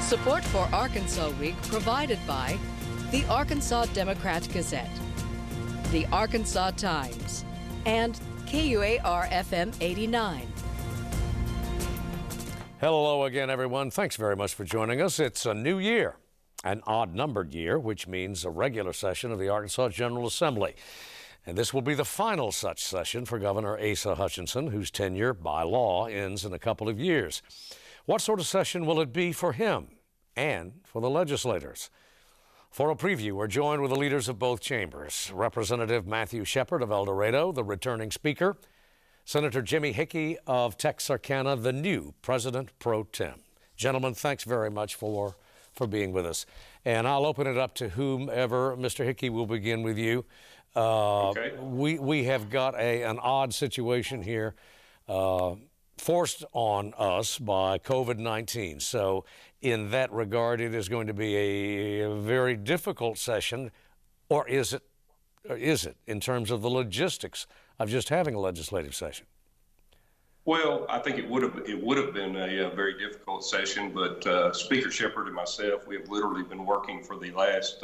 Support for Arkansas Week provided by the Arkansas Democrat-Gazette, the Arkansas Times, and KUAR-FM 89. Hello again, everyone. Thanks very much for joining us. It's a new year, an odd-numbered year, which means a regular session of the Arkansas General Assembly. And this will be the final such session for Governor Asa Hutchinson, whose tenure by law ends in a couple of years. What sort of session will it be for him and for the legislators? For a preview, we're joined with the leaders of both chambers, Representative Matthew Shepard of El Dorado, the returning speaker, Senator Jimmy Hickey of Texarkana, the new president pro tem. Gentlemen, thanks very much for being with us. And I'll open it up to whomever. Mr. Hickey, we'll begin with you. Okay. We have got an odd situation here forced on us by COVID-19. So in that regard, it is going to be a very difficult session, or is it in terms of the logistics of just having a legislative session? Well, I think it would have been a very difficult session, but Speaker Shepard and myself, we have literally been working for the last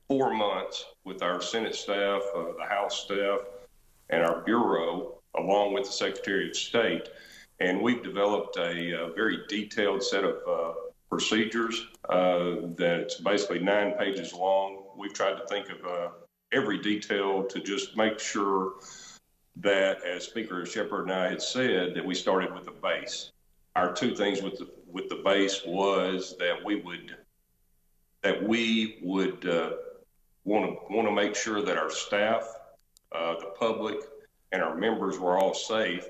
4 months with our Senate staff, the House staff, and our Bureau, along with the Secretary of State. And we've developed a very detailed set of procedures that's basically 9 pages long. We've tried to think of every detail to just make sure that, as Speaker Shepard and I had said, that we started with the base. Our two things with the base was that we would want to make sure that our staff, the public, and our members were all safe,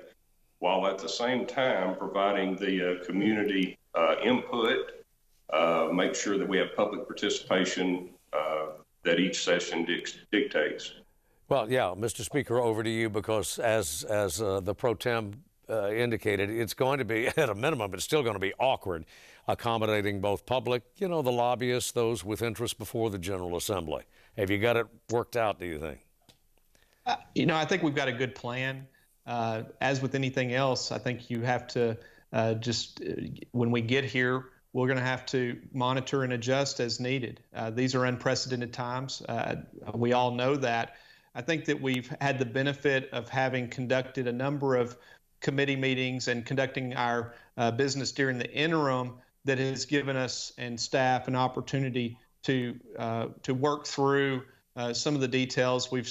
while at the same time providing the community input, make sure that we have public participation that each session dictates. Well, yeah, Mr. Speaker, over to you, because as the pro tem indicated, it's going to be, at a minimum, it's still going to be awkward accommodating both public, the lobbyists, those with interest before the General Assembly. Have you got it worked out, do you think? I think we've got a good plan. As with anything else, I think you have to when we get here, we're going to have to monitor and adjust as needed. These are unprecedented times. We all know that. I think that we've had the benefit of having conducted a number of committee meetings and conducting our business during the interim that has given us and staff an opportunity to work through some of the details. We've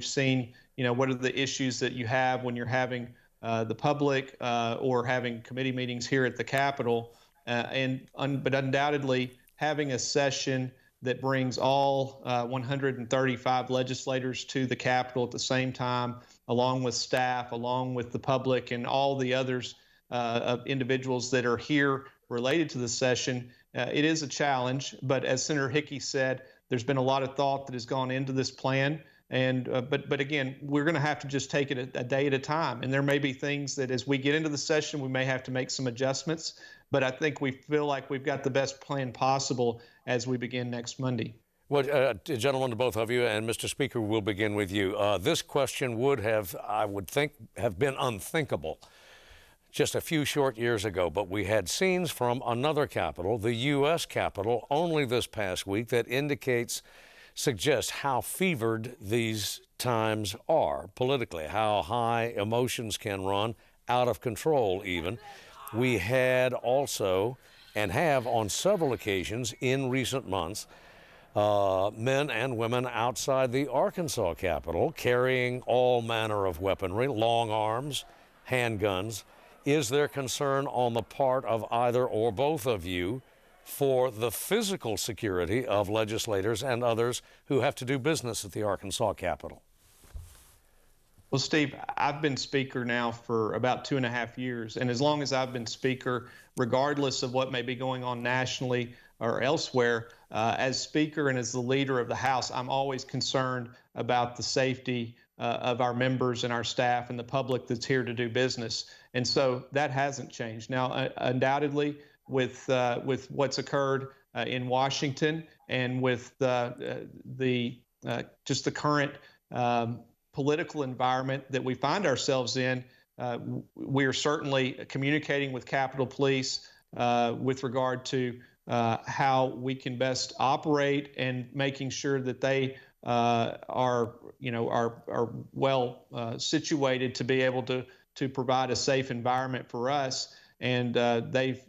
seen, what are the issues that you have when you're having the public or having committee meetings here at the Capitol. But undoubtedly, having a session that brings all 135 legislators to the Capitol at the same time, along with staff, along with the public, and all the others of individuals that are here related to the session, it is a challenge. But as Senator Hickey said, there's been a lot of thought that has gone into this plan. And but again, we're going to have to just take it a day at a time. And there may be things that as we get into the session, we may have to make some adjustments. But I think we feel like we've got the best plan possible as we begin next Monday. Well, gentlemen, to both of you, and Mr. Speaker, we'll begin with you. This question would have, I would think, have been unthinkable just a few short years ago. But we had scenes from another capital, the U.S. Capitol, only this past week that suggests how fevered these times are politically, how high emotions can run, out of control even. We had also, and have on several occasions in recent months, men and women outside the Arkansas Capitol carrying all manner of weaponry, long arms, handguns. Is there concern on the part of either or both of you for the physical security of legislators and others who have to do business at the Arkansas Capitol? Well, Steve, I've been Speaker now for about 2.5 years, and as long as I've been Speaker, regardless of what may be going on nationally or elsewhere, as Speaker and as the leader of the House, I'm always concerned about the safety of our members and our staff and the public that's here to do business. And so that hasn't changed. Now, undoubtedly, with what's occurred in Washington and with just the current political environment that we find ourselves in, we are certainly communicating with Capitol Police with regard to how we can best operate and making sure that they are well situated to be able to provide a safe environment for us. And they've,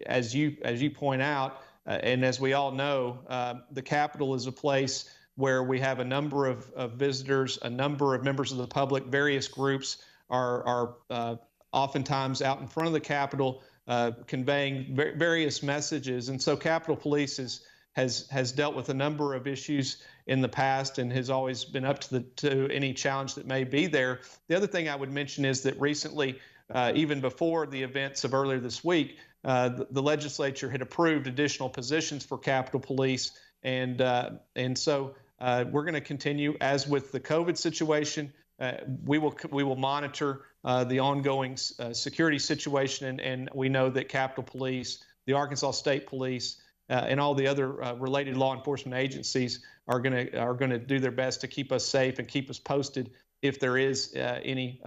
as you point out, and as we all know, the Capitol is a place where we have a number of visitors, a number of members of the public. Various groups are oftentimes out in front of the Capitol conveying various messages. And so Capitol Police has dealt with a number of issues in the past and has always been up to any challenge that may be there. The other thing I would mention is that recently, even before the events of earlier this week, the legislature had approved additional positions for Capitol Police, and so we're going to continue. As with the COVID situation, we will monitor the ongoing security situation, and we know that Capitol Police, the Arkansas State Police, and all the other related law enforcement agencies are going to do their best to keep us safe and keep us posted if there is any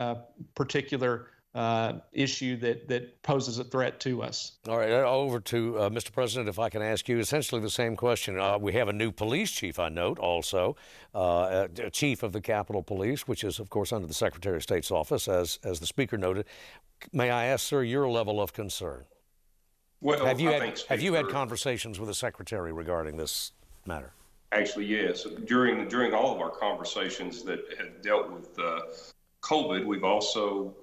particular issue that poses a threat to us. All right, over to Mr. President, if I can ask you essentially the same question. We have a new police chief, I note, also, a chief of the Capitol Police, which is, of course, under the Secretary of State's office, as the Speaker noted. May I ask, sir, your level of concern? Well, have you had conversations with the Secretary regarding this matter? Actually, yes. During all of our conversations that have dealt with COVID, we've also,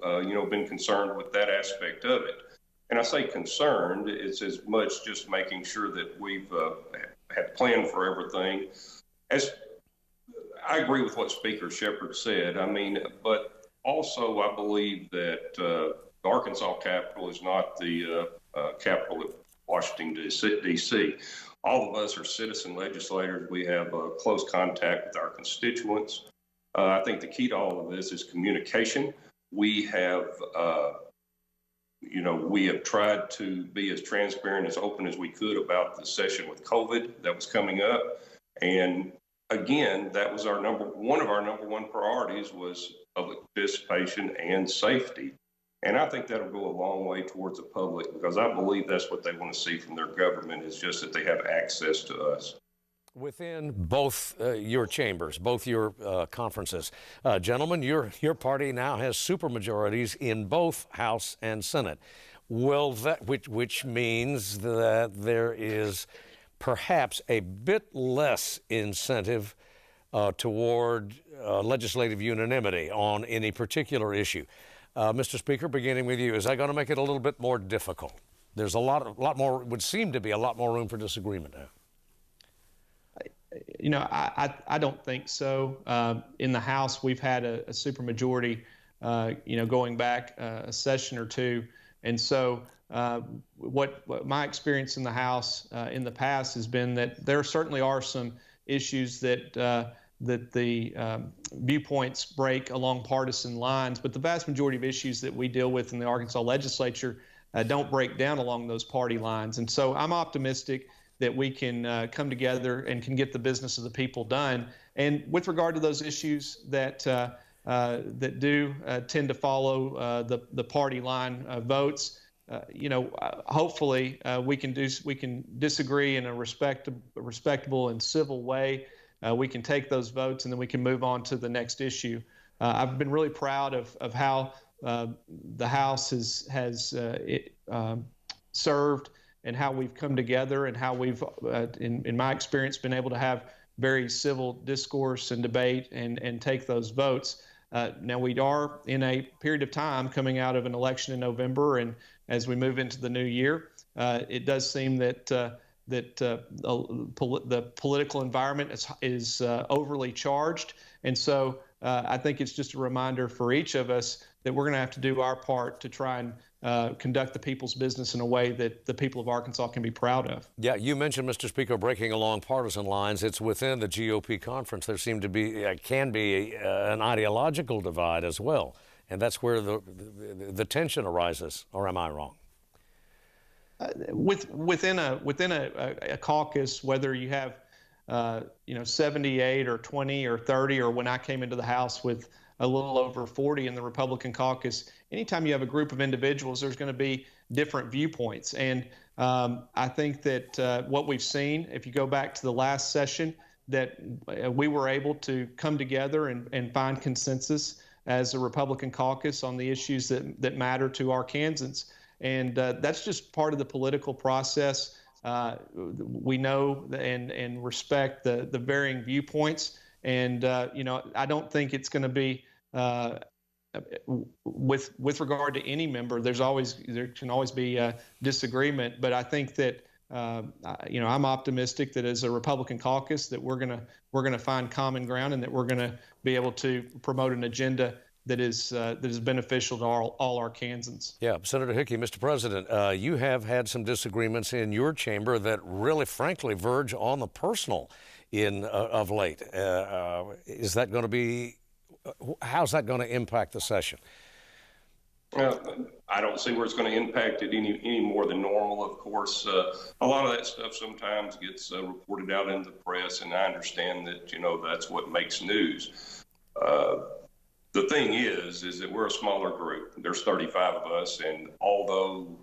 been concerned with that aspect of it. And I say concerned, it's as much just making sure that we've had planned for everything. As I agree with what Speaker Shepherd said, but also I believe that the Arkansas Capitol is not the Capitol at Washington, D.C. All of us are citizen legislators. We have close contact with our constituents. I think the key to all of this is communication. We have tried to be as transparent, as open as we could about the session with COVID that was coming up. And again, that was one of our number one priorities was public participation and safety. And I think that'll go a long way towards the public, because I believe that's what they want to see from their government, is just that they have access to us. Within both your chambers, both your conferences, gentlemen, your party now has supermajorities in both House and Senate. Will that, which means that there is perhaps a bit less incentive toward legislative unanimity on any particular issue. Mr. Speaker, beginning with you, is that going to make it a little bit more difficult? There's a lot more, would seem to be a lot more room for disagreement now. I don't think so. In the House, we've had a supermajority, going back a session or two. And so what my experience in the House in the past has been that there certainly are some issues that the viewpoints break along partisan lines, but the vast majority of issues that we deal with in the Arkansas legislature don't break down along those party lines. And so I'm optimistic that we can come together and can get the business of the people done. And with regard to those issues that do tend to follow the party line votes, hopefully we can disagree in a respectable and civil way. We can take those votes and then we can move on to the next issue. I've been really proud of how the House has served and how we've come together and how we've, in my experience, been able to have very civil discourse and debate and take those votes. Now, we are in a period of time coming out of an election in November, and as we move into the new year, it does seem that the political environment is overly charged. And so I think it's just a reminder for each of us that we're going to have to do our part to try and conduct the people's business in a way that the people of Arkansas can be proud of. Yeah, you mentioned, Mr. Speaker, breaking along partisan lines. It's within the GOP conference. There can be an ideological divide as well, and that's where the tension arises. Or am I wrong? Within a caucus, whether you have 78 or 20 or 30, or when I came into the House with a little over 40 in the Republican caucus, anytime you have a group of individuals, there's going to be different viewpoints. And I think that what we've seen, if you go back to the last session, that we were able to come together and find consensus as a Republican caucus on the issues that matter to Arkansans. And that's just part of the political process. We know and respect the varying viewpoints. And, I don't think it's going to be with regard to any member, there can always be a disagreement. But I think that I'm optimistic that as a Republican caucus that we're gonna find common ground, and that we're gonna be able to promote an agenda that is beneficial to all Arkansans. Yeah, Senator Hickey, Mr. President, you have had some disagreements in your chamber that really, frankly, verge on the personal of late. Is that going to be? How's that going to impact the session? I don't see where it's going to impact it any more than normal. Of course, a lot of that stuff sometimes gets reported out in the press, and I understand that, that's what makes news. The thing is that we're a smaller group. There's 35 of us, and although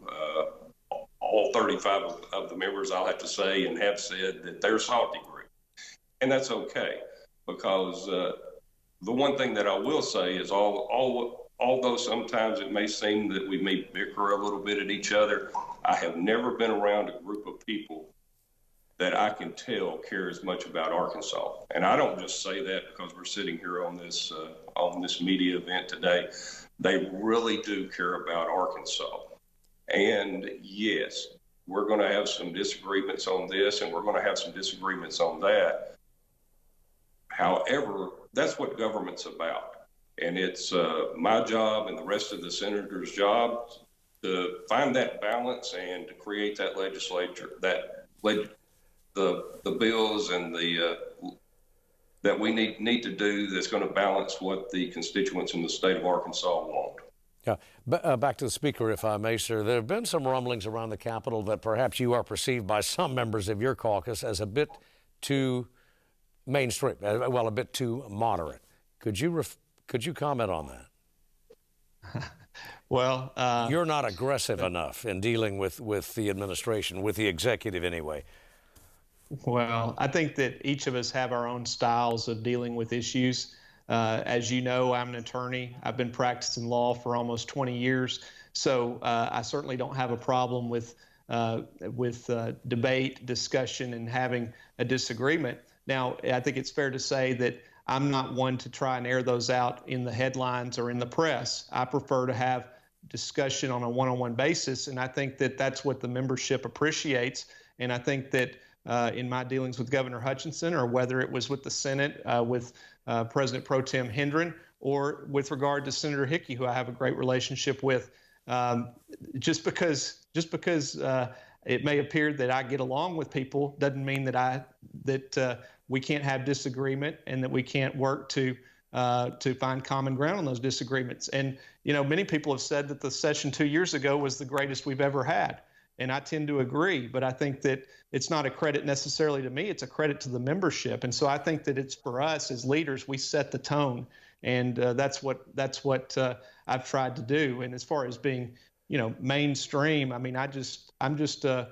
all 35 of the members, I'll have to say and have said that they're a salty group, and that's okay, because the one thing that I will say is although sometimes it may seem that we may bicker a little bit at each other, I have never been around a group of people that I can tell care as much about Arkansas. And I don't just say that because we're sitting here on this media event today. They really do care about Arkansas. And yes, we're going to have some disagreements on this, and we're going to have some disagreements on that. However, that's what government's about. And it's my job and the rest of the senators' job to find that balance and to create that legislature, the bills and that we need to do that's going to balance what the constituents in the state of Arkansas want. Yeah. Back to the Speaker, if I may, sir. There have been some rumblings around the Capitol that perhaps you are perceived by some members of your caucus as a bit too mainstream, a bit too moderate. Could you comment on that? Well, you're not aggressive enough in dealing with the administration, with the executive anyway. Well, I think that each of us have our own styles of dealing with issues. As you know, I'm an attorney. I've been practicing law for almost 20 years. So I certainly don't have a problem with debate, discussion, and having a disagreement. Now, I think it's fair to say that I'm not one to try and air those out in the headlines or in the press. I prefer to have discussion on a one-on-one basis, and I think that that's what the membership appreciates. And I think that in my dealings with Governor Hutchinson, or whether it was with the Senate, with President Pro Tem Hendren, or with regard to Senator Hickey, who I have a great relationship with, just because it may appear that I get along with people doesn't mean that we can't have disagreement and that we can't work to find common ground on those disagreements. And, many people have said that the session 2 years ago was the greatest we've ever had. And I tend to agree, but I think that it's not a credit necessarily to me, it's a credit to the membership. And so I think that it's for us as leaders, we set the tone. And that's what I've tried to do. And as far as being, mainstream, I mean, I'm just a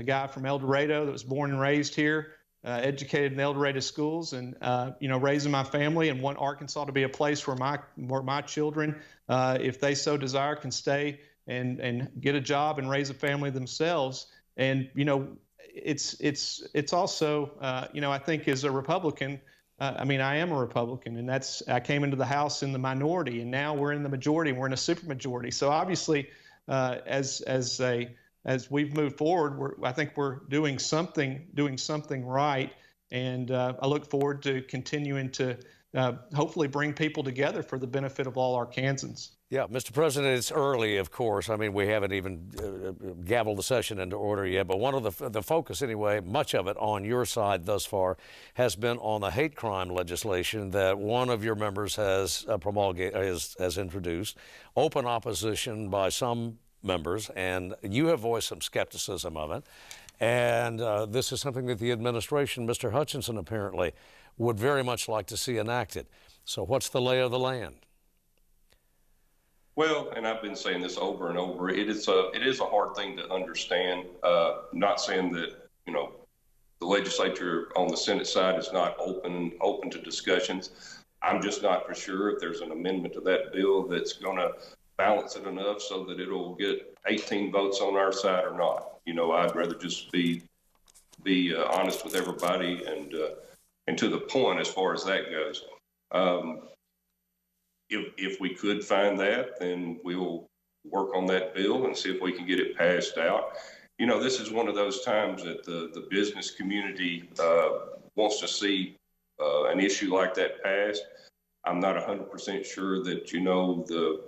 guy from El Dorado that was born and raised here, educated in El Dorado schools, and raising my family, and want Arkansas to be a place where my children, if they so desire, can stay and get a job and raise a family themselves. And it's also I think as a Republican, I am a Republican, and I came into the House in the minority, and now we're in the majority, and we're in a supermajority. So obviously, as we've moved forward, I think we're doing something right, and I look forward to continuing to hopefully bring people together for the benefit of all Arkansans. Yeah, Mr. President, it's early, of course. I mean, we haven't even gavelled the session into order yet, but one of the focus anyway, much of it on your side thus far, has been on the hate crime legislation that one of your members has has introduced, open opposition by some members, and you have voiced some skepticism of it. And this is something that the administration, Mr. Hutchinson apparently, would very much like to see enacted. So what's the lay of the land? Well, and I've been saying this over and over. It is a hard thing to understand. Not saying that the legislature on the Senate side is not open to discussions. I'm just not for sure if there's an amendment to that bill that's going to balance it enough so that it'll get 18 votes on our side or not. I'd rather just be honest with everybody and to the point as far as that goes. If we could find that, then we'll work on that bill and see if we can get it passed out. This is one of those times that the business community wants to see an issue like that passed. I'm not 100% sure that, the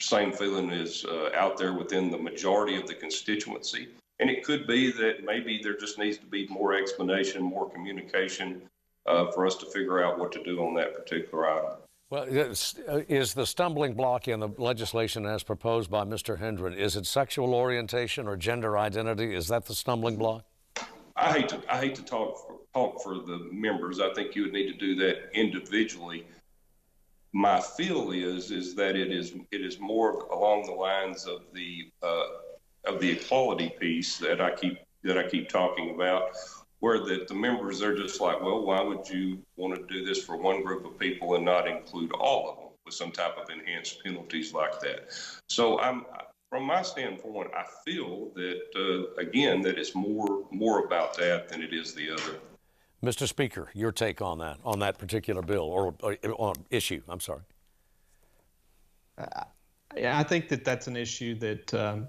same feeling is out there within the majority of the constituency. And it could be that maybe there just needs to be more explanation, more communication for us to figure out what to do on that particular item. Well, is the stumbling block in the legislation as proposed by Mr. Hendren, is it sexual orientation or gender identity? Is that the stumbling block? I hate to talk for the members. I think you would need to do that individually. My feel is that it is more along the lines of the equality piece that I keep talking about, where the members are just like, well, why would you want to do this for one group of people and not include all of them with some type of enhanced penalties like that? So from my standpoint, I feel that again that it's more about that than it is the other. Mr. Speaker, your take on that particular bill or on issue. I'm sorry. I think that's an issue that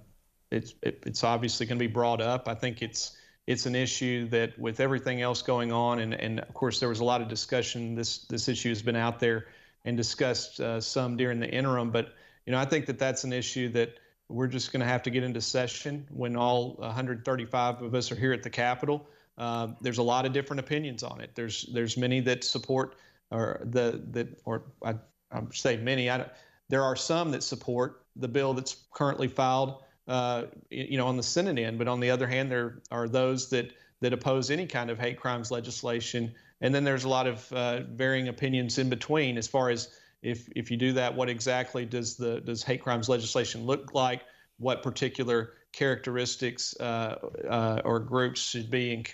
it's obviously going to be brought up. I think it's an issue that with everything else going on, and of course there was a lot of discussion. This issue has been out there and discussed some during the interim, but I think that's an issue that we're just going to have to get into session when all 135 of us are here at the Capitol. There's a lot of different opinions on it. There's many that support, I say many. There are some that support the bill that's currently filed, on the Senate end. But on the other hand, there are those that oppose any kind of hate crimes legislation. And then there's a lot of varying opinions in between as far as if you do that, what exactly does hate crimes legislation look like? What particular characteristics or groups should be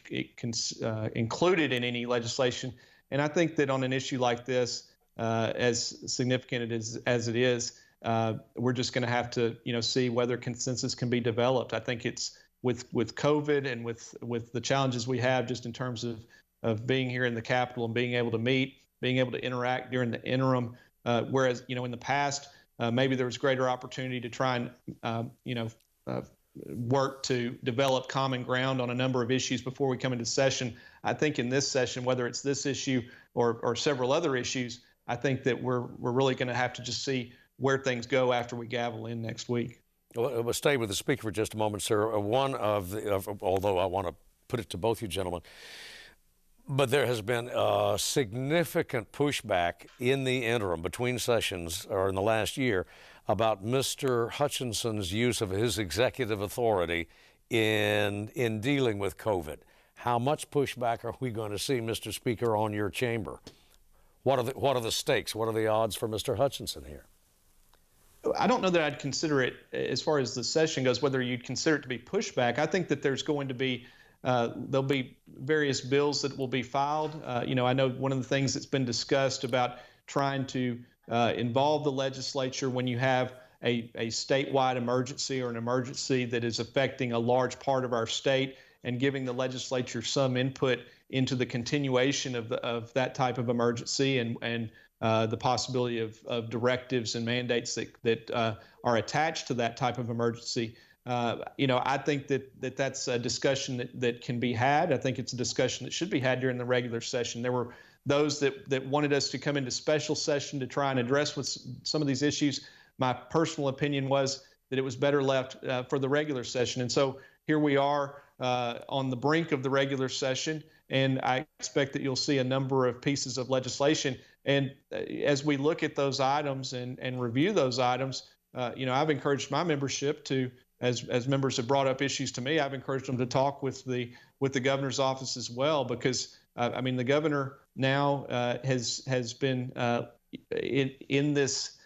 included in any legislation? And I think that on an issue like this, as significant as it is, we're just going to have to, see whether consensus can be developed. I think it's with COVID and with the challenges we have just in terms of being here in the Capitol and being able to meet, being able to interact during the interim. Whereas, in the past, maybe there was greater opportunity to try and, work to develop common ground on a number of issues before we come into session. I think in this session, whether it's this issue or several other issues, I think that we're really going to have to just see where things go after we gavel in next week. Well, we'll stay with the Speaker for just a moment, sir. Although I want to put it to both you gentlemen, but there has been a significant pushback in the interim between sessions or in the last year about Mr. Hutchinson's use of his executive authority in dealing with COVID. How much pushback are we going to see, Mr. Speaker, on your chamber? What are the stakes? What are the odds for Mr. Hutchinson here? I don't know that I'd consider it, as far as the session goes, whether you'd consider it to be pushback. I think that there's going to be there'll be various bills that will be filed. I know one of the things that's been discussed about trying to involve the legislature when you have a statewide emergency or an emergency that is affecting a large part of our state, and giving the legislature some input into the continuation of that type of emergency and the possibility of directives and mandates that are attached to that type of emergency. I think that's a discussion that can be had. I think it's a discussion that should be had during the regular session. There were those that wanted us to come into special session to try and address with some of these issues. My personal opinion was that it was better left for the regular session. And so here we are on the brink of the regular session, and I expect that you'll see a number of pieces of legislation. And as we look at those items and review those items, I've encouraged my membership to, as members have brought up issues to me, I've encouraged them to talk with the governor's office as well, because the governor now has been in this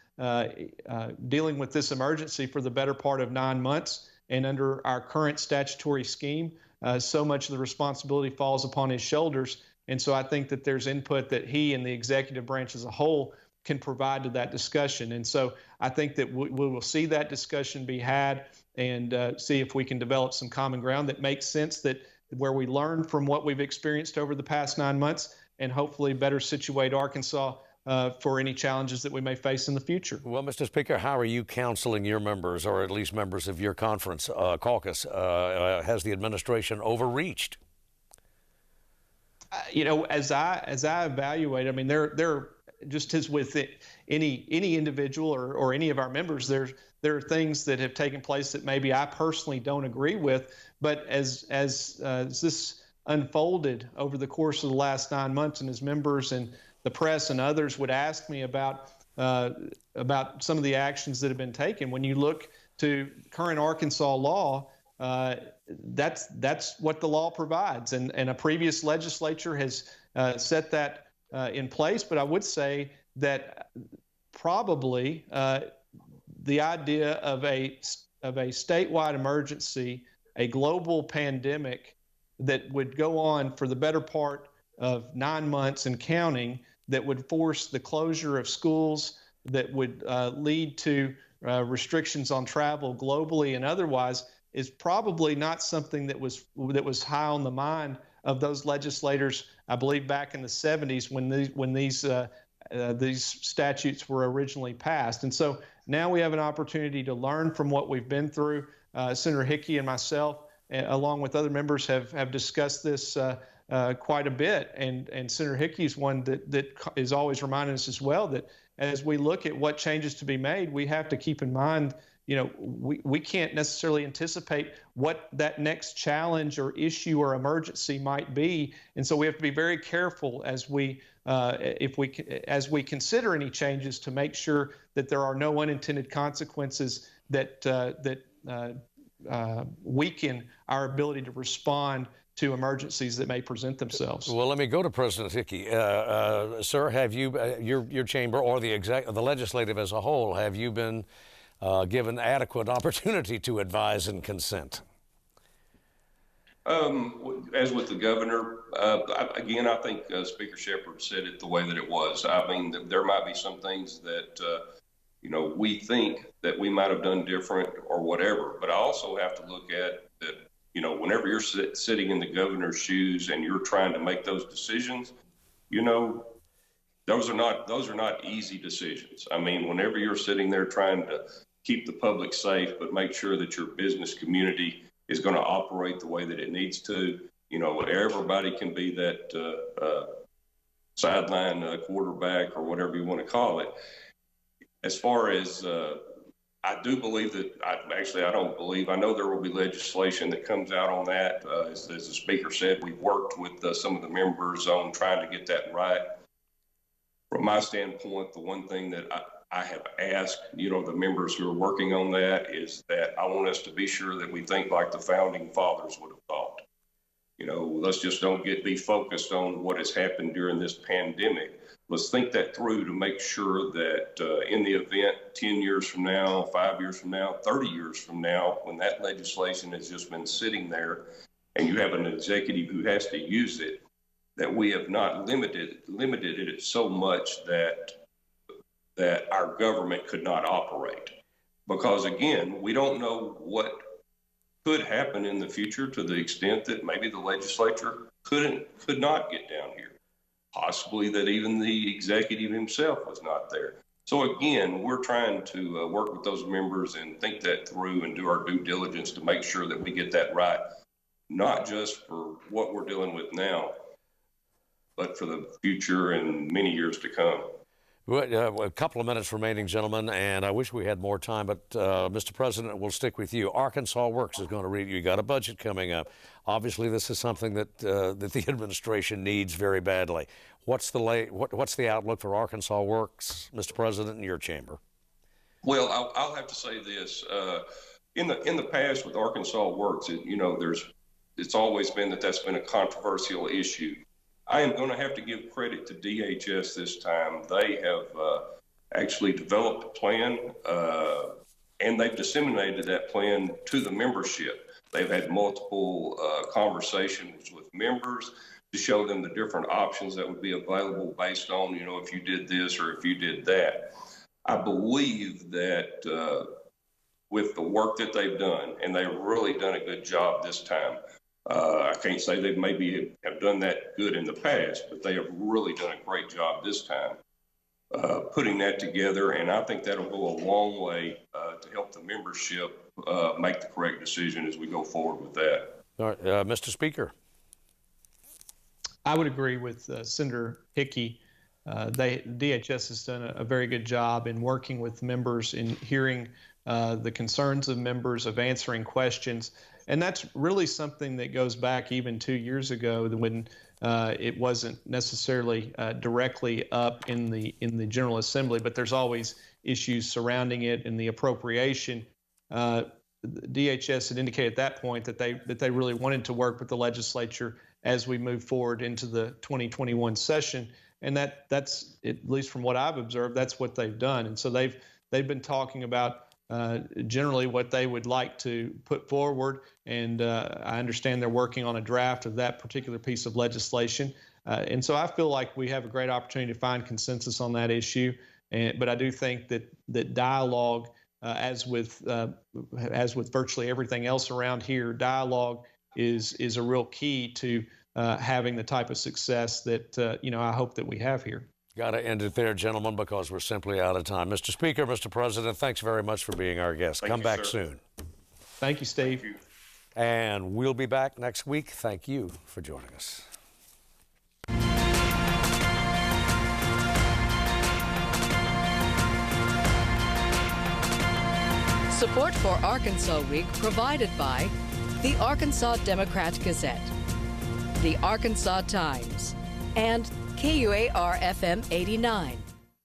dealing with this emergency for the better part of 9 months. And under our current statutory scheme, so much of the responsibility falls upon his shoulders. And so I think that there's input that he and the executive branch as a whole can provide to that discussion. And so I think that we will see that discussion be had and see if we can develop some common ground that makes sense, that where we learn from what we've experienced over the past 9 months and hopefully better situate Arkansas for any challenges that we may face in the future. Well, Mr. Speaker, how are you counseling your members, or at least members of your conference caucus? Has the administration overreached? You know, as I evaluate, I mean, there just as with any individual or any of our members, there are things that have taken place that maybe I personally don't agree with. But as this unfolded over the course of the last 9 months, and as members and the press and others would ask me about some of the actions that have been taken, when you look to current Arkansas law, that's what the law provides, and a previous legislature has set that in place. But I would say that probably the idea of a statewide emergency, a global pandemic that would go on for the better part of 9 months and counting, that would force the closure of schools, that would lead to restrictions on travel globally and otherwise, is probably not something that was high on the mind of those legislators, I believe, back in the 70s when these statutes were originally passed. And so now we have an opportunity to learn from what we've been through. Senator Hickey and myself, along with other members, have discussed this quite a bit. And Senator Hickey is one that is always reminding us as well that as we look at what changes to be made, we have to keep in mind, you know, we can't necessarily anticipate what that next challenge or issue or emergency might be. And so we have to be very careful as we consider any changes to make sure that there are no unintended consequences that weaken our ability to respond to emergencies that may present themselves. Well, let me go to President Hickey. Sir, have you, your chamber or the legislative as a whole, have you been given adequate opportunity to advise and consent? As with the governor, again, I think Speaker Shepherd said it the way that it was. I mean, there might be some things that, you know, we think that we might have done different or whatever, but I also have to look at that, you know, whenever you're sitting in the governor's shoes and you're trying to make those decisions, you know, those are not easy decisions. I mean, whenever you're sitting there trying to keep the public safe, but make sure that your business community is going to operate the way that it needs to, you know, everybody can be that sideline quarterback or whatever you want to call it. As far as I do believe that, I know there will be legislation that comes out on that. As the Speaker said, we've worked with some of the members on trying to get that right. From my standpoint, the one thing that I have asked, you know, the members who are working on that is that I want us to be sure that we think like the founding fathers would have thought. You know, let's just don't be focused on what has happened during this pandemic. Let's think that through to make sure that in the event 10 years from now, 5 years from now, 30 years from now, when that legislation has just been sitting there and you have an executive who has to use it, that we have not limited it so much that our government could not operate. Because again, we don't know what could happen in the future to the extent that maybe the legislature could not get down here. Possibly that even the executive himself was not there. So again, we're trying to work with those members and think that through and do our due diligence to make sure that we get that right, not just for what we're dealing with now, but for the future and many years to come. Well, a couple of minutes remaining, gentlemen, and I wish we had more time, but Mr. President, we'll stick with you. Arkansas Works is going to read. You got a budget coming up. Obviously, this is something that the administration needs very badly. What's the outlook for Arkansas Works, Mr. President, in your chamber? Well, I'll have to say this: in the past with Arkansas Works, you know, it's always been that's been a controversial issue. I am going to have to give credit to DHS this time. They have actually developed a plan, and they've disseminated that plan to the membership. They've had multiple conversations with members to show them the different options that would be available based on, if you did this or if you did that. I believe that with the work that they've done, and they've really done a good job this time. I can't say they maybe have done that good in the past, but they have really done a great job this time putting that together, and I think that'll go a long way to help the membership make the correct decision as we go forward with that. All right, Mr. Speaker. I would agree with Senator Hickey. DHS has done a very good job in working with members, in hearing the concerns of members, of answering questions. And that's really something that goes back even 2 years ago when it wasn't necessarily directly up in the General Assembly, but there's always issues surrounding it and the appropriation. DHS had indicated at that point that they really wanted to work with the legislature as we move forward into the 2021 session. And that's, at least from what I've observed, that's what they've done. And so they've been talking about generally what they would like to put forward. And I understand they're working on a draft of that particular piece of legislation. And so I feel like we have a great opportunity to find consensus on that issue. But I do think that dialogue, as with virtually everything else around here, dialogue is a real key to having the type of success that I hope that we have here. Got to end it there, gentlemen, because we're simply out of time. Mr. Speaker, Mr. President, thanks very much for being our guest. Come back soon. Thank you, Steve. Thank you. And we'll be back next week. Thank you for joining us. Support for Arkansas Week provided by the Arkansas Democrat-Gazette, the Arkansas Times, and KUAR-FM 89.